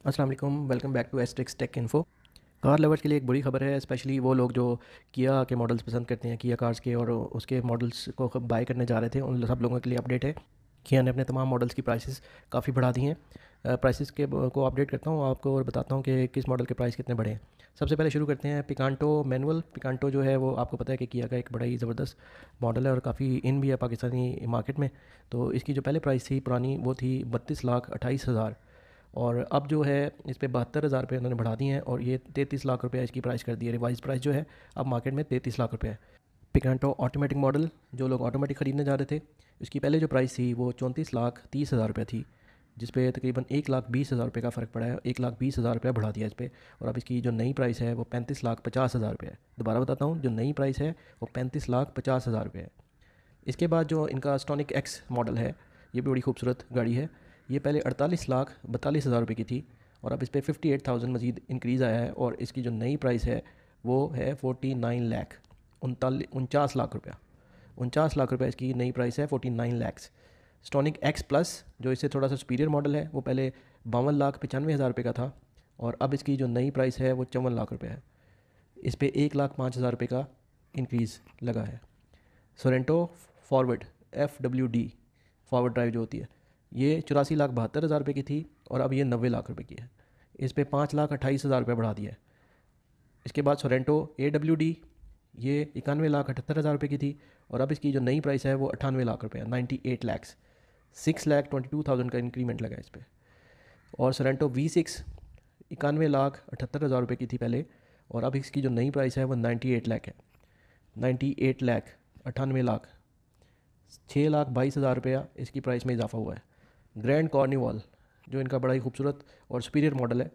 अस्सलाम वालेकुम, welcome back to Astrix tech info. Car lovers के लिए एक बुरी खबर है, स्पेशली वो लोग जो किया के मॉडल्स पसंद करते हैं, किया कार्स के, और उसके मॉडल्स को बाय करने जा रहे थे। उन सब लोगों के लिए अपडेट है। किया ने अपने तमाम मॉडल्स की प्राइसेस काफ़ी बढ़ा दी हैं। प्राइसेस के को अपडेट करता हूँ आपको और बताता हूँ कि किस मॉडल के प्राइस कितने बढ़े हैं। सबसे पहले शुरू करते हैं पिकांटो मैनुअल। पिकांटो जो है वो आपको पता है कि किया का एक बड़ा ही ज़बरदस्त मॉडल है और काफ़ी इन भी है पाकिस्तानी मार्केट में। तो इसकी जो पहले प्राइस थी पुरानी, वो थी 32,28,000, और अब जो है इस पे 72,000 रुपये उन्होंने बढ़ा दिए हैं और ये 33 लाख रुपये इसकी प्राइस कर दी है। रिवाइज प्राइस जो है अब मार्केट में 33 लाख रुपये है। पिकांटो ऑटोमेटिक मॉडल, जो लोग ऑटोमेटिक ख़रीदने जा रहे थे, इसकी पहले जो प्राइस थी वो 34,30,000 रुपये थी, जिस पे तकरीबन 1,20,000 रुपये का फ़र्क पड़ा है। 1,20,000 रुपये बढ़ा दिया इस पर, और अब इसकी जो नई प्राइस है वो 35,50,000 रुपये है। दोबारा बताता हूँ, जो नई प्राइस है वो 35,50,000 रुपये है। इसके बाद जो इनका स्टॉनिक एक्स मॉडल है, ये भी बड़ी खूबसूरत गाड़ी है। ये पहले 48,42,000 रुपये की थी और अब इस पर 58,000 मज़ीद इंक्रीज़ आया है, और इसकी जो नई प्राइस है वो है 49 लाख, 49 लाख रुपया। 49 लाख रुपये इसकी नई प्राइस है, 49 लैक्स। स्टॉनिक एक्स प्लस जो इससे थोड़ा सा सुपीरियर मॉडल है, वो पहले 52,95,000 रुपये का था और अब इसकी जो नई प्राइस है वो 54 लाख रुपये है। इस पर 1,05,000 रुपये का इंक्रीज़ लगा है। Sorento forward, FWD, forward drive जो होती है, ये 84,72,000 रुपये की थी और अब ये 90 लाख रुपये की है। इस पे 5,28,000 रुपये बढ़ा दिया है। इसके बाद सोरेंटो AWD, ये 91,78,000 रुपये की थी और अब इसकी जो नई प्राइस है वो 98 लाख रुपये है, 98 लैक्स। 6,22,000 का इंक्रीमेंट लगा इस पर। और सोरेंटो V6 91,78,000 रुपये की थी पहले, और अब इसकी जो नई प्राइस है वो 98 लाख है। 98 लाख, 98 लाख, 6,22,000 रुपया इसकी प्राइस में इजाफा हुआ है। ग्रैंड कॉर्निवॉल, जो इनका बड़ा ही खूबसूरत और सुपीरियर मॉडल है,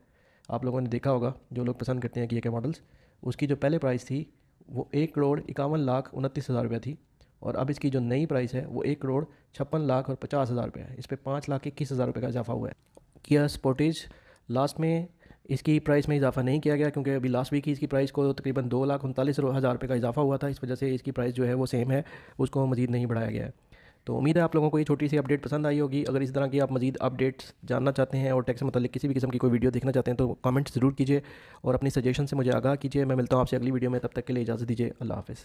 आप लोगों ने देखा होगा जो लोग पसंद करते हैं किया के मॉडल्स, उसकी जो पहले प्राइस थी वो 1,51,29,000 रुपये थी और अब इसकी जो नई प्राइस है वो 1,56,50,000 रुपये है। इस पर 5,21,000 रुपये का इजाफा हुआ है। किया स्पोर्टेज, लास्ट में इसकी प्राइस में इजाफा नहीं किया गया क्योंकि अभी लास्ट वीक ही इसकी प्राइस को तकरीबन 2,39,000 रुपये का इजाफा हुआ था। इस वजह से इसकी प्राइस जो है वो सेम है, उसको मज़ीद नहीं बढ़ाया गया है। तो उम्मीद है आप लोगों को ये छोटी सी अपडेट पसंद आई होगी। अगर इस तरह की आप मज़ीद अपडेट्स जानना चाहते हैं और टेक से मतलब किसी भी किस्म की कोई वीडियो देखना चाहते हैं तो कमेंट ज़रूर कीजिए और अपनी सजेशन से मुझे आगाह कीजिए। मैं मिलता हूँ आपसे अगली वीडियो में, तब तक के लिए इजाज़त दीजिए। अल्लाह हाफ़िज़।